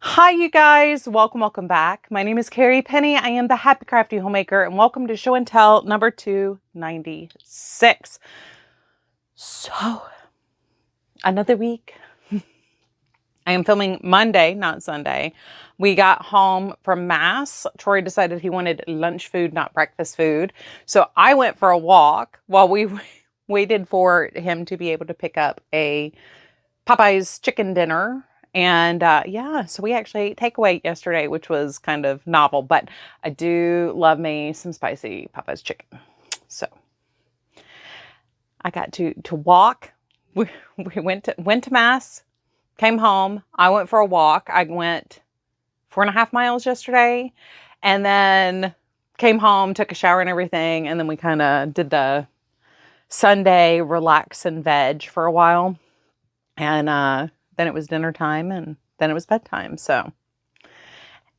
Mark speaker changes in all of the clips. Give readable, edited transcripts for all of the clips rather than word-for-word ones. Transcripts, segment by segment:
Speaker 1: Hi, you guys. Welcome back. My name is Carrie Penny. I am the Happy Crafty Homemaker, and welcome to Show and Tell number 296. So, another week. I am filming Monday, not Sunday. We got home from Mass. Troy decided he wanted lunch food, not breakfast food. So I went for a walk while we waited for him to be able to pick up a Popeye's chicken dinner. And yeah, so we actually ate takeaway yesterday, which was kind of novel, but I do love me some spicy Popeye's chicken. So I got to walk. We went to Mass, came home. I went for a walk. I went 4.5 miles yesterday, and then came home, took a shower and everything, and then we kind of did the Sunday relax and veg for a while. And then it was dinner time, and then it was bedtime. So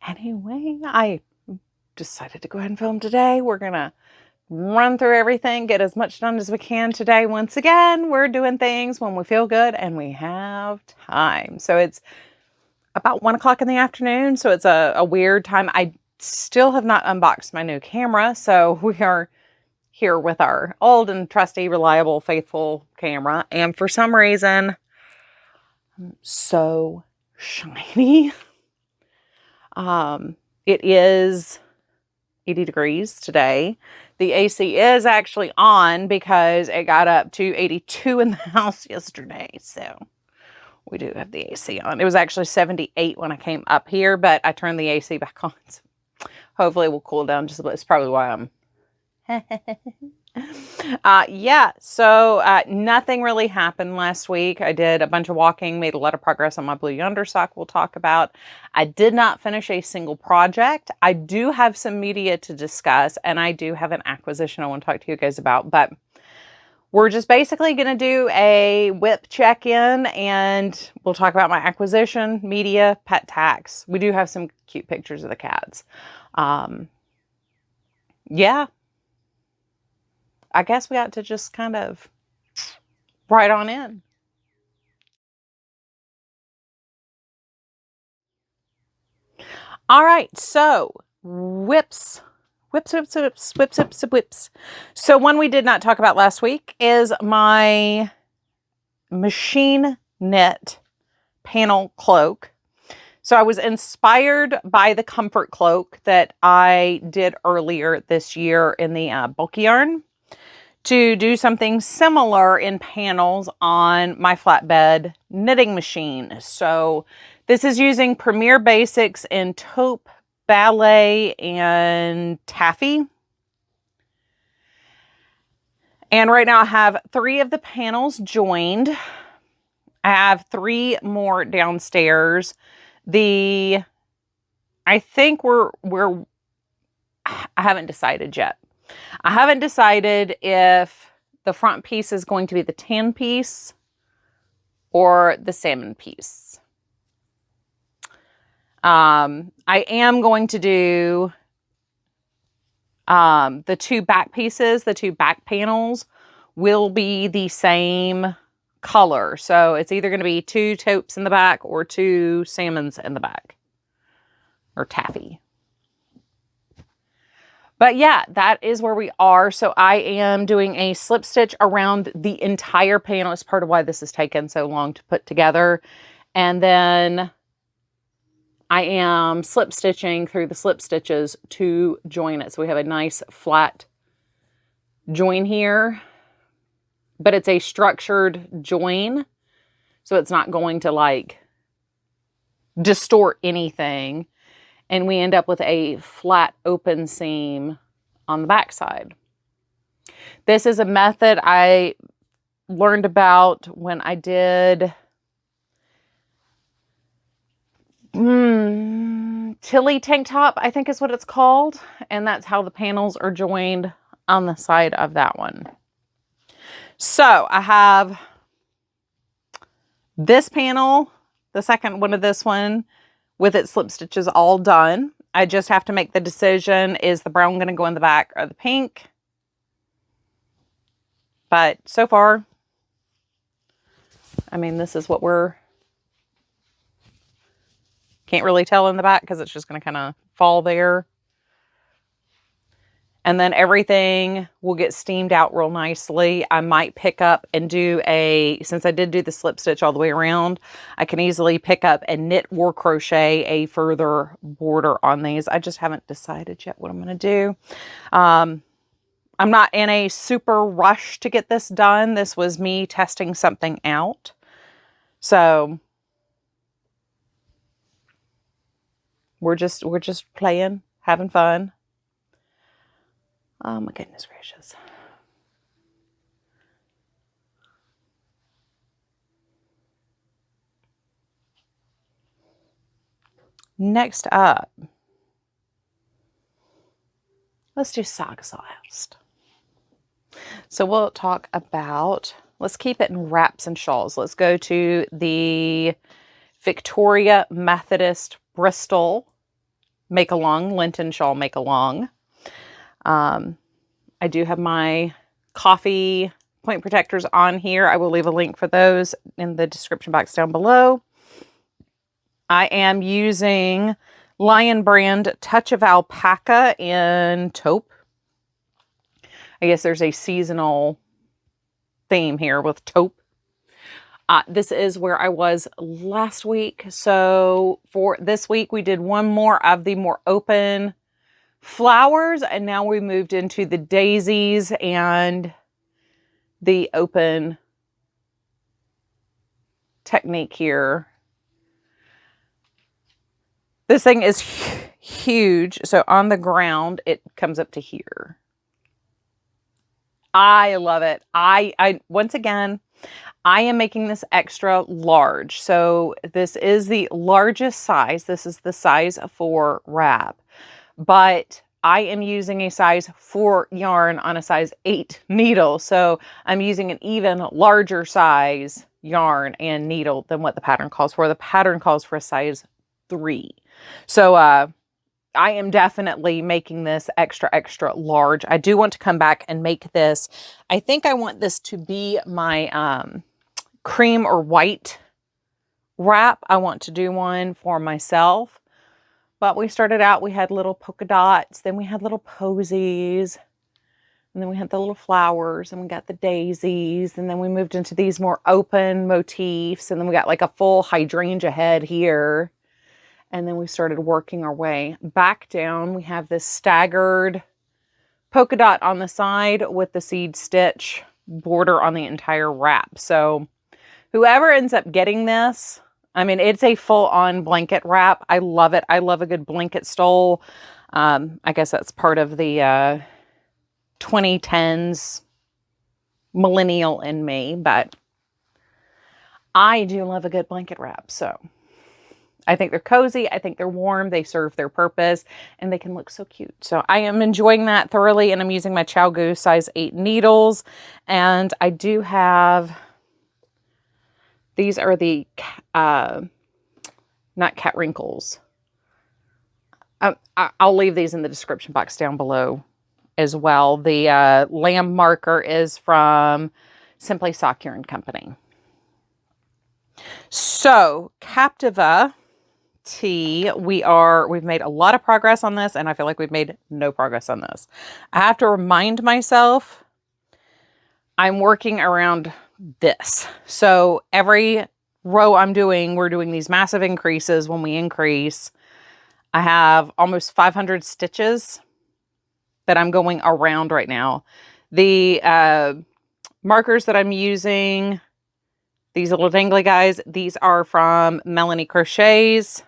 Speaker 1: anyway, I decided to go ahead and film today. We're going to run through everything, get as much done as we can today. Once again, we're doing things when we feel good and we have time. So it's about 1 o'clock in the afternoon. So it's a weird time. I still have not unboxed my new camera. So we are here with our old and trusty, reliable, faithful camera. And for some reason, so shiny. It is 80 degrees today. The AC is actually on because it got up to 82 in the house yesterday. So we do have the AC on. It was actually 78 when I came up here, but I turned the AC back on. So hopefully it will cool down just a bit. It's probably why I'm yeah, so nothing really happened last week. I did a bunch of walking, made a lot of progress on my blue yonder sock we'll talk about. I did not finish a single project. I do have some media to discuss, and I do have an acquisition I want to talk to you guys about, but we're just basically going to do a WIP check-in, and we'll talk about my acquisition, media, pet tax. We do have some cute pictures of the cats. Yeah. I guess we ought to just kind of right on in. All right, so whips. So one we did not talk about last week is my machine knit panel cloak. So I was inspired by the comfort cloak that I did earlier this year in the bulky yarn to do something similar in panels on my flatbed knitting machine. So this is using Premier Basics in taupe, ballet, and taffy. And right now I have 3 of the panels joined. I have 3 more downstairs. I think I haven't decided yet. I haven't decided if the front piece is going to be the tan piece or the salmon piece. I am going to do the 2 back pieces. The 2 back panels will be the same color. So it's either going to be 2 taupes in the back or 2 salmons in the back, or taffy. But yeah, that is where we are. So I am doing a slip stitch around the entire panel. It's part of why this has taken so long to put together. And then I am slip stitching through the slip stitches to join it. So we have a nice flat join here, but it's a structured join. So it's not going to like distort anything. And we end up with a flat open seam on the back side. This is a method I learned about when I did Tilly tank top, I think is what it's called. And that's how the panels are joined on the side of that one. So I have this panel, the second one of this one, with its slip stitches all done. I just have to make the decision, is the brown going to go in the back or the pink? But so far, I mean, this is what we're Can't really tell in the back because it's just going to kind of fall there. And then everything will get steamed out real nicely. I might pick up and do since I did do the slip stitch all the way around, I can easily pick up and knit or crochet a further border on these. I just haven't decided yet what I'm going to do. I'm not in a super rush to get this done. This was me testing something out. So we're just playing, having fun. Oh my goodness gracious. Next up, let's do socks last. So we'll talk about, let's keep it in wraps and shawls. Let's go to the Victoria Methodist Bristol make-along, Lenten shawl make-along. I do have my coffee point protectors on here. I will leave a link for those in the description box down below. I am using Lion Brand Touch of Alpaca in taupe. I guess there's a seasonal theme here with taupe. This is where I was last week. So for this week, we did one more of the more open flowers, and now we moved into the daisies and the open technique here. This thing is huge. So on the ground, it comes up to here. I love it. I once again, I am making this extra large. So this is the largest size. This is the size for wrap. But I am using a size 4 yarn on a size 8 needle. So I'm using an even larger size yarn and needle than what the pattern calls for. The pattern calls for a size 3. So I am definitely making this extra, extra large. I do want to come back and make this. I think I want this to be my cream or white wrap. I want to do one for myself. But we started out, we had little polka dots, then we had little posies, and then we had the little flowers, and we got the daisies, and then we moved into these more open motifs, and then we got like a full hydrangea head here. And then we started working our way back down. We have this staggered polka dot on the side with the seed stitch border on the entire wrap. So whoever ends up getting this, I mean, it's a full-on blanket wrap. I love it. I love a good blanket stole. I guess that's part of the 2010s millennial in me, but I do love a good blanket wrap. So I think they're cozy. I think they're warm. They serve their purpose, and they can look so cute. So I am enjoying that thoroughly, and I'm using my Chow Goose size 8 needles. And I do have... These are the, not cat wrinkles. I'll leave these in the description box down below as well. The lamb marker is from Simply Sock Yarn Company. So, Captiva Tea, we've made a lot of progress on this, and I feel like we've made no progress on this. I have to remind myself I'm working around this. So every row I'm doing, we're doing these massive increases. When we increase, I have almost 500 stitches that I'm going around right now. The markers that I'm using, these little dangly guys, these are from Melanie Crochets.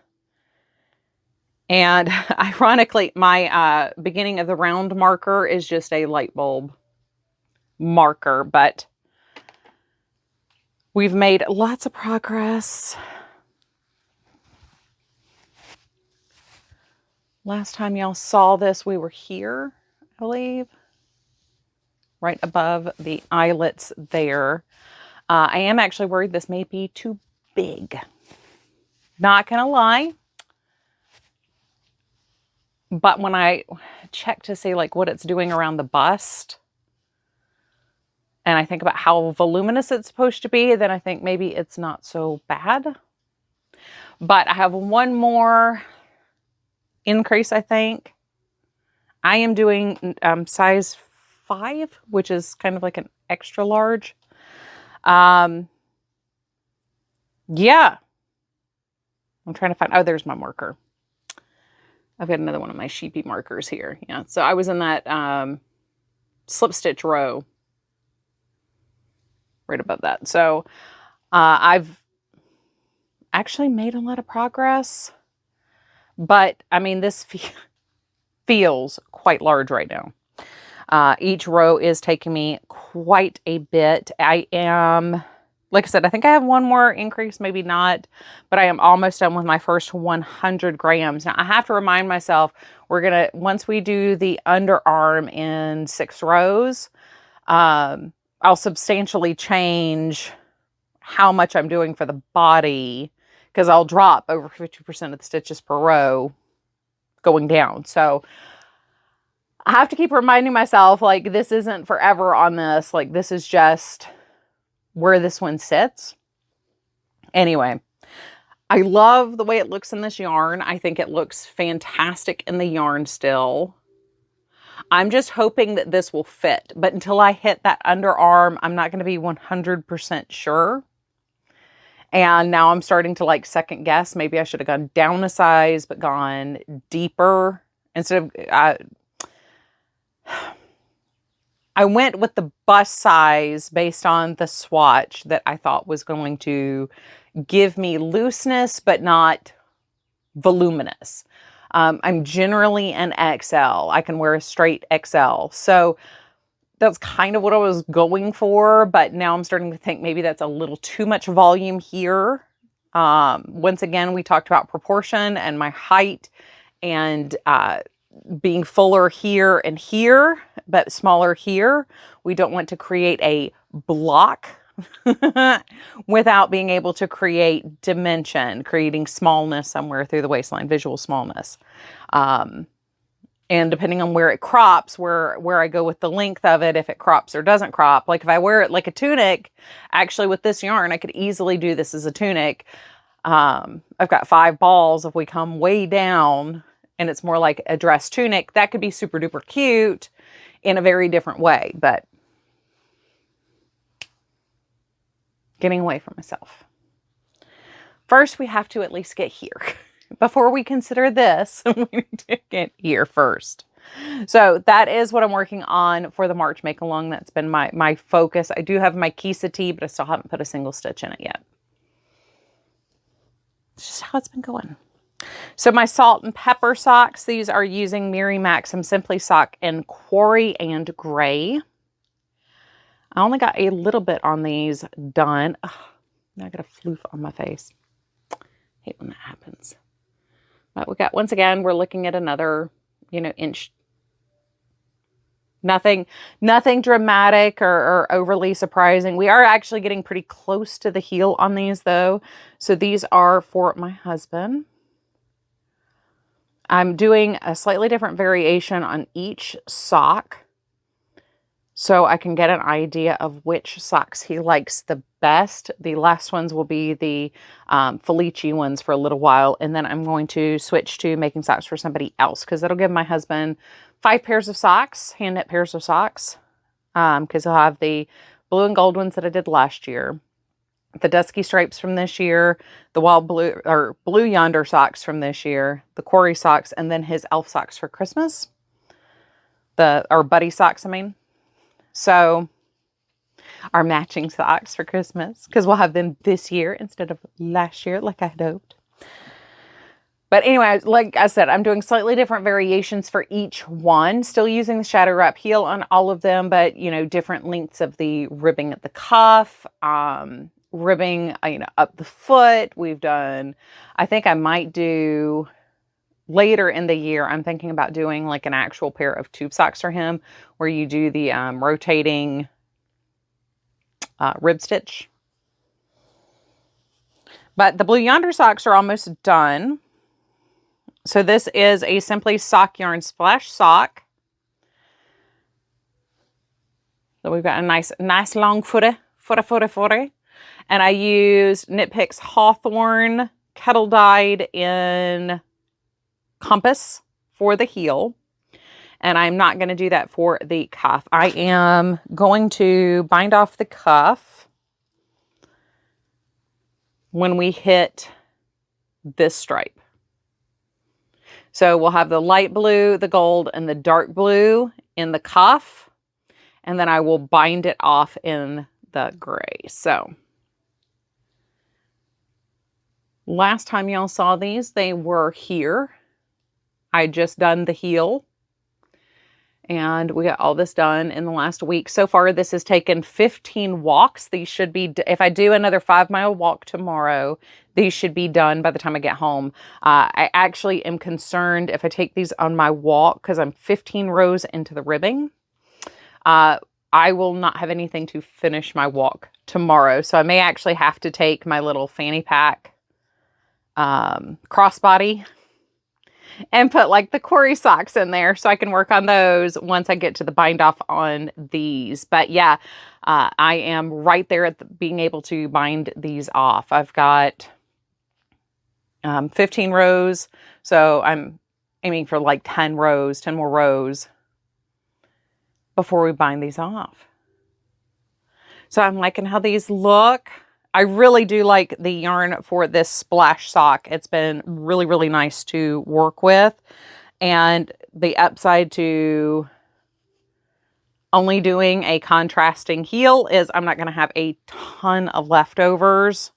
Speaker 1: And ironically, my beginning of the round marker is just a light bulb marker, but we've made lots of progress. Last time y'all saw this, we were here, I believe, right above the eyelets there. I am actually worried this may be too big. Not gonna lie. But when I check to see like what it's doing around the bust, and I think about how voluminous it's supposed to be, then I think maybe it's not so bad. But I have one more increase, I think. I am doing size 5, which is kind of like an extra large. Yeah. I'm trying to find, oh, there's my marker. I've got another one of my sheepy markers here. Yeah, so I was in that slip stitch row right above that. So I've actually made a lot of progress, but I mean, this feels quite large right now. Each row is taking me quite a bit. I am, like I said, I think I have one more increase, maybe not, but I am almost done with my first 100 grams. Now I have to remind myself, once we do the underarm in 6 rows, I'll substantially change how much I'm doing for the body, because I'll drop over 50% of the stitches per row going down. So I have to keep reminding myself, like, this isn't forever on this. Like, this is just where this one sits. Anyway, I love the way it looks in this yarn. I think it looks fantastic in the yarn still. I'm just hoping that this will fit. But until I hit that underarm, I'm not going to be 100% sure. And now I'm starting to like second guess. Maybe I should have gone down a size, but gone deeper instead of... I went with the bust size based on the swatch that I thought was going to give me looseness, but not voluminous. I'm generally an XL. I can wear a straight XL. So that's kind of what I was going for, but now I'm starting to think maybe that's a little too much volume here. Once again, we talked about proportion and my height and being fuller here and here, but smaller here. We don't want to create a block without being able to create dimension, creating smallness somewhere through the waistline, visual smallness. And depending on where it crops, where I go with the length of it, if it crops or doesn't crop. Like if I wear it like a tunic, actually with this yarn, I could easily do this as a tunic. I've got 5 balls. If we come way down and it's more like a dress tunic, that could be super duper cute in a very different way, but getting away from myself. First, we have to at least get here. Before we consider this, we need to get here first. So that is what I'm working on for the March make along. That's been my focus. I do have my Kisa tee, but I still haven't put a single stitch in it yet. It's just how it's been going. So my salt and pepper socks, these are using Miri Maxim Simply Sock in Quarry and Gray. I only got a little bit on these done. Ugh, now I got a floof on my face. I hate when that happens. But we got, once again, we're looking at another, inch. Nothing dramatic or overly surprising. We are actually getting pretty close to the heel on these though. So these are for my husband. I'm doing a slightly different variation on each sock, so I can get an idea of which socks he likes the best. The last ones will be the Felici ones for a little while, and then I'm going to switch to making socks for somebody else, because that'll give my husband 5 pairs of socks, hand knit pairs of socks, because he'll have the blue and gold ones that I did last year, the dusky stripes from this year, the wild blue or blue yonder socks from this year, the quarry socks, and then his elf socks for Christmas, or buddy socks, I mean. So our matching socks for Christmas, because we'll have them this year instead of last year like I had hoped. But anyway, like I said, I'm doing slightly different variations for each one, still using the shadow wrap heel on all of them, but different lengths of the ribbing at the cuff, ribbing up the foot. We've done, I think I might do later in the year, I'm thinking about doing like an actual pair of tube socks for him, where you do the rotating rib stitch. But the blue yonder socks are almost done. So this is a Simply Sock Yarn Splash sock. So we've got a nice long footy. And I used Knit Picks Hawthorne kettle dyed in Compass for the heel. And I'm not going to do that for the cuff. I am going to bind off the cuff when we hit this stripe. So we'll have the light blue, the gold, and the dark blue in the cuff. And then I will bind it off in the gray. So last time y'all saw these, they were here. I just done the heel. And we got all this done in the last week. So far, this has taken 15 walks. These should be, if I do another 5-mile walk tomorrow, these should be done by the time I get home. I actually am concerned if I take these on my walk, because I'm 15 rows into the ribbing, I will not have anything to finish my walk tomorrow. So I may actually have to take my little fanny pack crossbody and put like the quarry socks in there so I can work on those once I get to the bind off on these. But yeah, I am right there at being able to bind these off. I've got 15 rows, so I'm aiming for like 10 more rows before we bind these off. So I'm liking how these look. I really do like the yarn for this splash sock. It's been really, really nice to work with. And the upside to only doing a contrasting heel is I'm not going to have a ton of leftovers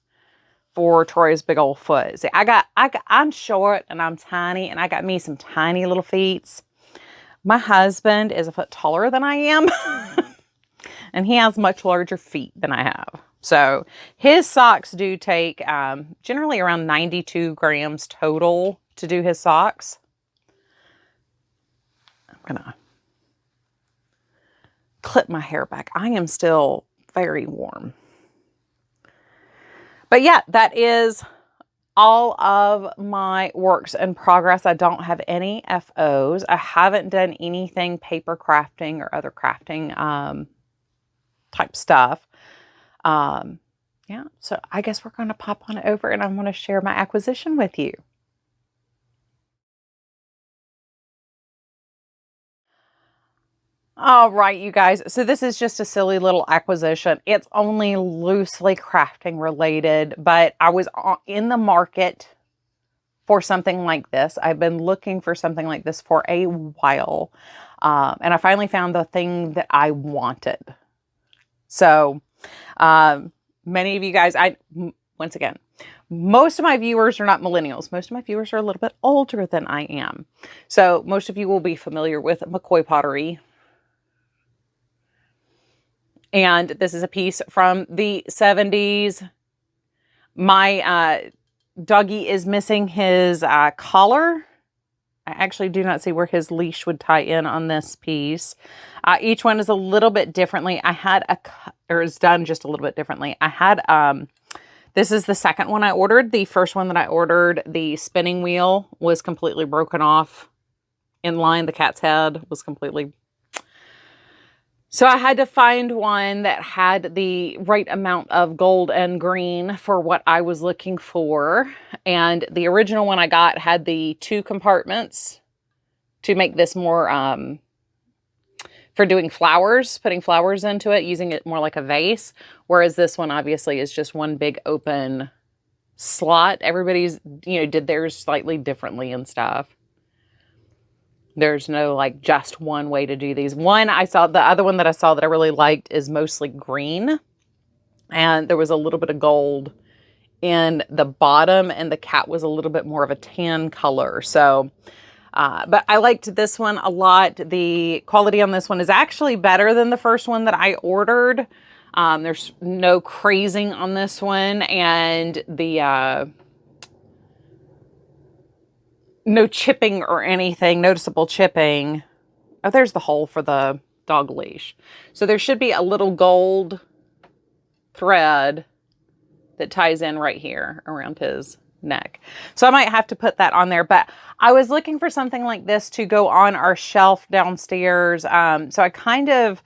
Speaker 1: for Troy's big old foot. See, I'm short and I'm tiny, and I got me some tiny little feet. My husband is a foot taller than I am, and he has much larger feet than I have. So his socks do take generally around 92 grams total to do his socks. I'm going to clip my hair back. I am still very warm. But yeah, that is all of my works in progress. I don't have any FOs. I haven't done anything paper crafting or other crafting type stuff. Yeah, so I guess we're going to pop on over and I'm going to share my acquisition with you. All right, you guys. So this is just a silly little acquisition. It's only loosely crafting related, but I was in the market for something like this. I've been looking for something like this for a while. And I finally found the thing that I wanted. So, many of you guys, once again, most of my viewers are not millennials. Most of my viewers are a little bit older than I am. So most of you will be familiar with McCoy pottery. And this is a piece from the 70s. My doggy is missing his collar. I actually do not see where his leash would tie in on this piece. Each one is a little bit differently. Is done just a little bit differently. I had, this is the second one I ordered. The first one that I ordered, the spinning wheel was completely broken off in line. The cat's head was completely. So I had to find one that had the right amount of gold and green for what I was looking for. And the original one I got had the 2 compartments to make this more, for doing flowers, putting flowers into it, using it more like a vase. Whereas this one obviously is just one big open slot. Everybody's, did theirs slightly differently and stuff. There's no like just one way to do these. The other one that I saw that I really liked is mostly green. And there was a little bit of gold in the bottom, and the cat was a little bit more of a tan color. So, but I liked this one a lot. The quality on this one is actually better than the first one that I ordered. There's no crazing on this one, and the no chipping or anything, noticeable chipping. Oh, there's the hole for the dog leash. So there should be a little gold thread that ties in right here around his neck. So I might have to put that on there, but I was looking for something like this to go on our shelf downstairs. So I kind of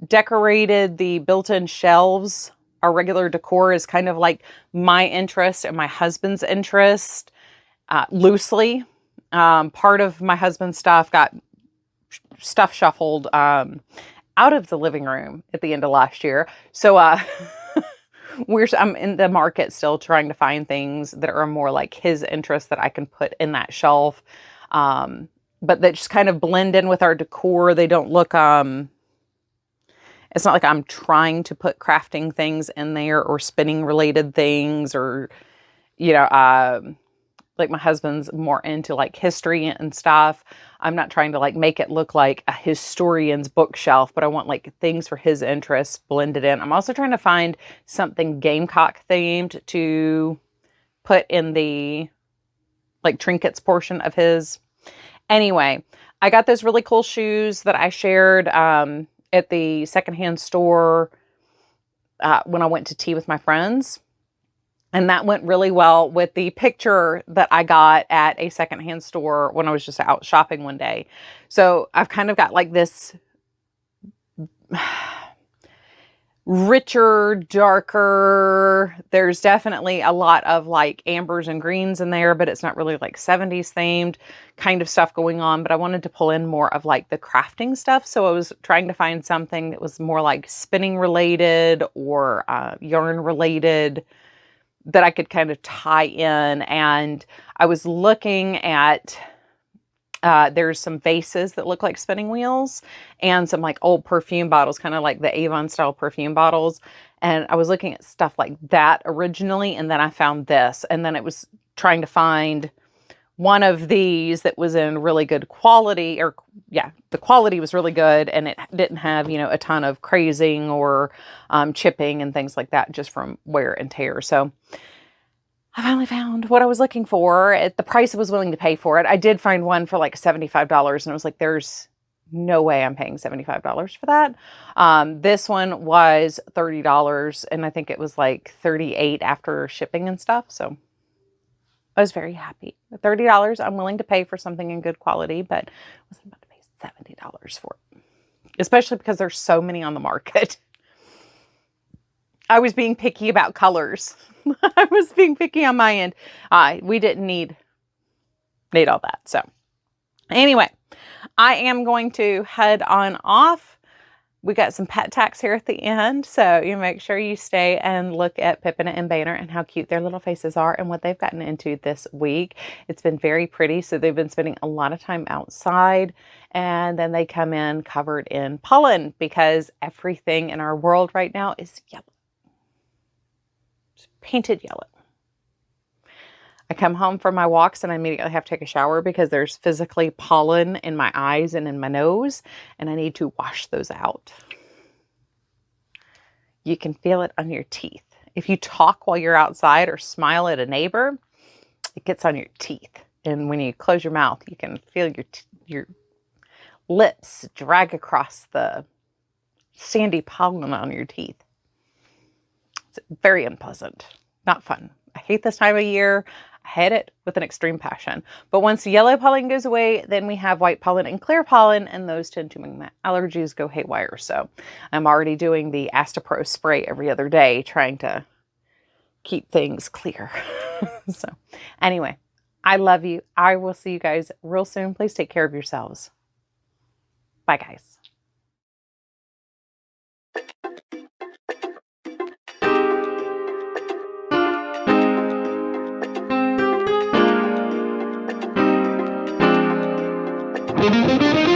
Speaker 1: decorated the built-in shelves our regular decor is kind of like my interest and my husband's interest, loosely. Part of my husband's stuff got stuff shuffled out of the living room at the end of last year. So I'm in the market still trying to find things that are more like his interest that I can put in that shelf. But that just kind of blend in with our decor. They don't look, it's not like I'm trying to put crafting things in there or spinning related things or, you know, like my husband's more into like history and stuff. I'm not trying to like make it look like a historian's bookshelf, but I want like things for his interests blended in. I'm also trying to find something Gamecock themed to put in the like trinkets portion of his. Anyway, I got those really cool shoes that I shared at the secondhand store when I went to tea with my friends. And that went really well with the picture that I got at a secondhand store when I was just out shopping one day. So I've kind of got like this richer, darker, there's definitely a lot of like ambers and greens in there, but it's not really like 70s themed kind of stuff going on. But I wanted to pull in more of like the crafting stuff. So I was trying to find something that was more like spinning related or yarn related that I could kind of tie in. And I was looking at, there's some vases that look like spinning wheels and some like old perfume bottles, kind of like the Avon style perfume bottles. And I was looking at stuff like that originally. And then I found this, and then it was trying to find one of these that was in really good quality, or yeah, the quality was really good. And it didn't have, you know, a ton of crazing or chipping and things like that just from wear and tear. So I finally found what I was looking for at the price I was willing to pay for it. I did find one for like $75, and I was like, there's no way I'm paying $75 for that. This one was $30, and I think it was like $38 after shipping and stuff. So I was very happy. At $30, I'm willing to pay for something in good quality, but I wasn't about to pay $70 for it, especially because there's so many on the market. I was being picky about colors. I was being picky on my end. We didn't need all that. So anyway, I am going to head on off. We got some pet tax here at the end. So you make sure you stay and look at Pippin and Banner and how cute their little faces are and what they've gotten into this week. It's been very pretty. So they've been spending a lot of time outside, and then they come in covered in pollen because everything in our world right now is yellow. It's painted yellow. I come home from my walks and I immediately have to take a shower because there's physically pollen in my eyes and in my nose, and I need to wash those out. You can feel it on your teeth. If you talk while you're outside or smile at a neighbor, it gets on your teeth. And when you close your mouth, you can feel your lips drag across the sandy pollen on your teeth. It's very unpleasant. Not fun. I hate this time of year. I hate it with an extreme passion. But once the yellow pollen goes away, then we have white pollen and clear pollen, and those tend to make my allergies go haywire. So I'm already doing the Astapro spray every other day, trying to keep things clear. So anyway, I love you. I will see you guys real soon. Please take care of yourselves. Bye, guys. Thank you.